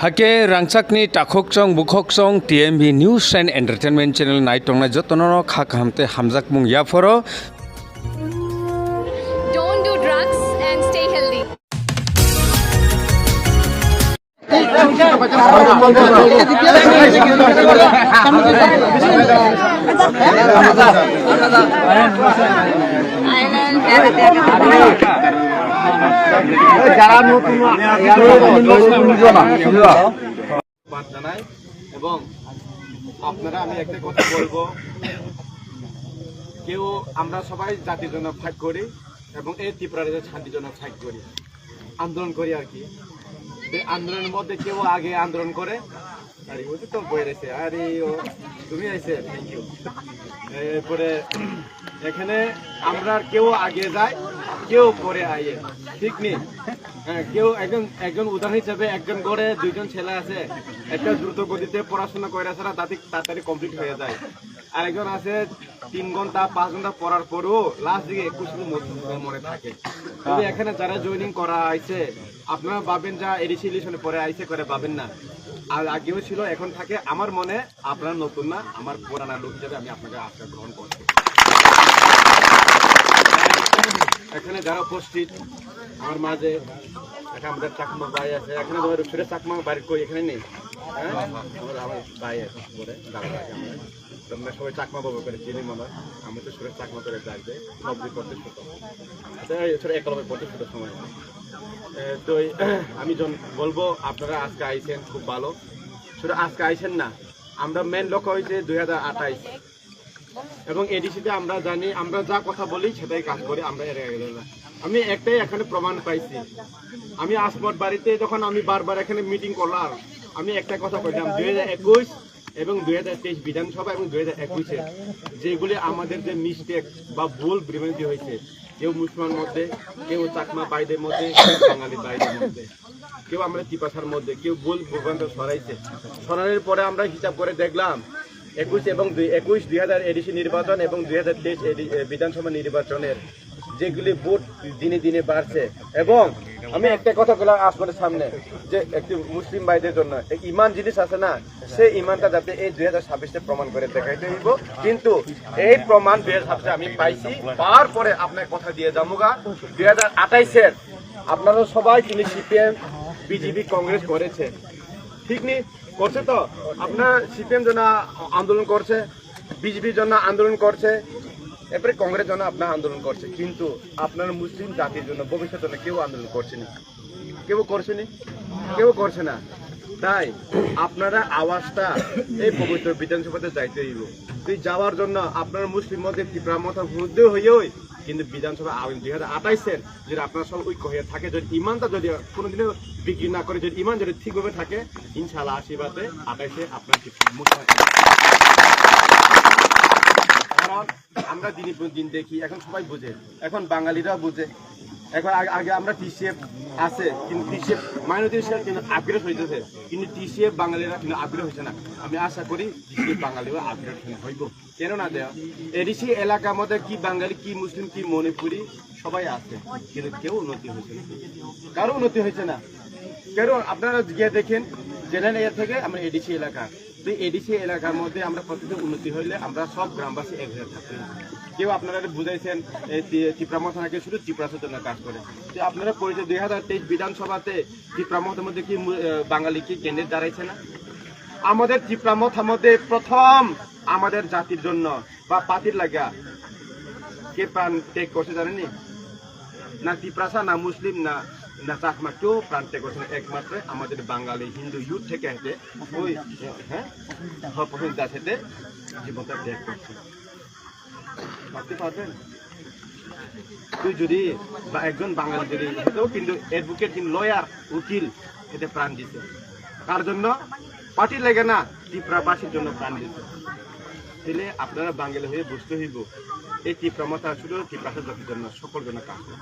Hake rangchakni takhokchong bukhokchong TMV News and Entertainment Channel naitongnai jotono khakhamte hamjak mung yaporo. Don't do drugs and stay healthy. যারা নতুন জানাই এবং আপনারা আমি একটা কথা বলবো, কেউ আমরা সবাই জাতির জন্য ফাইট করি এবং এই ত্রিপুরার শান্তির জন্য ফাইট করি, আন্দোলন করি আর কি। এই আন্দোলনের মধ্যে কেউ আগে আন্দোলন করে, আরে ওই তো বই রয়েছে, আরে ও তুমি আইছে, থ্যাংক ইউ। এরপরে এখানে আমরা কেউ আগে যায়, কেউ পরে আইয়ে, ঠিক নেই। কেউ একজন উদাহরণ হিসেবে একজন করে দুইজন ছেলে আছে, একটা দ্রুত গতিতে পড়াশোনা করে ছাড়া তাড়াতাড়ি কমপ্লিট হয়ে যায়, আর একজন আছে 3 ঘন্টা 5 ঘন্টা পড়ার পরও লাস্ট দিকে 21 মনে থাকে। কিন্তু এখানে যারা জয়েনিং করা আইছে, আপনারা ভাবেন যা এডিসি ইলেকশনে পরে আইছে করে ভাবেন না, আর আগেও ছিল এখন থাকে। আমার মনে আপনারা নতুন না, আমার পুরানা লোক হিসেবে আমি আপনাকে আস্থা গ্রহণ করছি। এখানে যারা উপস্থিত আমার মাঝে, আমাদের চাকমা ভাই আছে, এখানে সুরেশ চাকমা বাড়ি কই এখানে নেই, হ্যাঁ আমার ভাই আছে বলে আমরা সবাই চাকমা বাবু করে চিনি মনে হয়, আমি তো সুরেশ চাকমা করে ডাকবে নব্বই করতে ছোট, আচ্ছা একলবে পড়তে ছোট সময়। তো আমি বলবো আপনারা আজকে আইছেন খুব ভালো, শুধু আজকে আইছেন না, আমরা মেন লক্ষ্য হয়েছে 2028 এবং এডিসিতে আমরা জানি আমরা যা কথা বলি সেটাই কাজ করি, আমরা আমি একটাই এখানে প্রমাণ পাইছি। আমি আসমত বাড়িতে যখন আমি বারবার এখানে মিটিং করলাম, আমি একটা কথা কইলাম 2021 এবং 2023 বিধানসভা এবং 2021-এ যেগুলি আমাদের যে মিস্টেক বা ভুল বিভ্রান্তি হয়েছে, কেউ মুসলমান মধ্যে, কেউ চাকমা বাইদের মধ্যে, কেউ বাঙালি বাইদের মধ্যে, কেউ আমরা ত্রিপাশার মধ্যে, কেউ ভুল বিভ্রান্ত সরানোর পরে আমরা হিসাব করে দেখলাম 21 এবং 2000 এডিসি নির্বাচন এবং 2023 বিধানসভা নির্বাচনের যেগুলি ভোট দিনে দিনে বাড়ছে। এবং আমি একটা কথা বললাম আপনাদের সামনে, যে একটি মুসলিম ভাইদের জন্য ইমান জিনিস আছে না, সেই ইমানটা যাতে এই 2026-এ প্রমাণ করে দেখাইতে হইব। কিন্তু এই প্রমাণ 2026-এ আমি পাইছি, পাওয়ার পরে আপনার কথা দিয়ে যাবো 2028-এর আপনারা সবাই তিনি সিপিএম বিজেপি কংগ্রেস করেছে, ঠিক নেই করছে তো? আপনার সিপিএম জন্য আন্দোলন করছে, বিজেপির জন্য আন্দোলন করছে, এরপরে কংগ্রেস জন্য আপনার আন্দোলন করছে, কিন্তু আপনার মুসলিম জাতির জন্য ভবিষ্যতের জন্য কেউ আন্দোলন করছেনি, কেউ করছে না। তাই আপনারা আওয়াজটা এই পবিত্র বিধানসভাতে যাইতে হইব। যাওয়ার জন্য আপনার মুসলিম মধ্যে ত্রিপুরা মতার মধ্যে হইও, কিন্তু বিধানসভা 2028-এর যদি আপনার সব ঐক্য হয়ে থাকে, যদি ইমানটা যদি কোনোদিনও বিক্রি না করে, যদি ইমান যদি ঠিকভাবে থাকে, ইনশাআল্লাহ আশীর্বাদে 28-এ আপনার কারণ আমরা দিন দেখি, এখন সবাই বুঝে, এখন বাঙালিরা বুঝে। এখন আগে আমরা টিসিএফ আছে, কিন্তু টিসিএফ মাইনরিটি কিন্তু আপগ্রেড হইতেছে, কিন্তু টিসিএফ বাঙালিরা কিন্তু আপগ্রেড হয়েছে না। আমি আশা করি টিসিএফ বাঙালিরা আপগ্রেড হইব, কেন না দেওয়া। এডিসি এলাকার মধ্যে কি বাঙালি, কি মুসলিম, কি মণিপুরি সবাই আছে, কিন্তু কেউ উন্নতি হয়েছে না, কারো উন্নতি হয়েছে না। কেন আপনারা গিয়ে দেখেন জেনারেল এরিয়া থেকে আমরা এডিসি এলাকা, তো এডিসি এলাকার মধ্যে আমরা প্রতিদিন উন্নতি হইলে আমরা সব গ্রামবাসী একসাথে থাকতে। কেউ আপনারা বুঝাইছেন ত্রিপুরা থানাকে শুধু ত্রিপুরার জন্য কাজ করে, যে আপনারা পরিচয় 2023 বিধানসভাতে ত্রিপুরা মতের মধ্যে কি বাঙালি কি কেন্দ্রে দাঁড়াইছে না? আমাদের ত্রিপুরা মতের মধ্যে প্রথম আমাদের জাতির জন্য বা পাতির লাগা কে প্রাণ ত্যাগ করছে জানেনি? না ত্রিপ্রাসা, না মুসলিম, না চাকমা, কেউ প্রাণ ত্যাগ করছে না, একমাত্র আমাদের বাঙালি হিন্দু ইউথ থেকে হেঁটে ওই হেঁটে জীবনটা ত্যাগ করছে। ভাবতে পারবেন? তুই যদি বা একজন বাঙালি যদি হেঁটেও কিন্তু অ্যাডভোকেট, কিন্তু লয়ার, উকিল এতে প্রাণ দিতে, তার জন্য পার্টি লেগে না, ত্রিপুরাবাসীর জন্য প্রাণ দিতে। তাহলে আপনারা বাঙালি হয়ে বুঝতে হইব এই ত্রিপুরা মত শুধু ত্রিপুরা জাতির জন্য, সকল জন্য কাজ করে।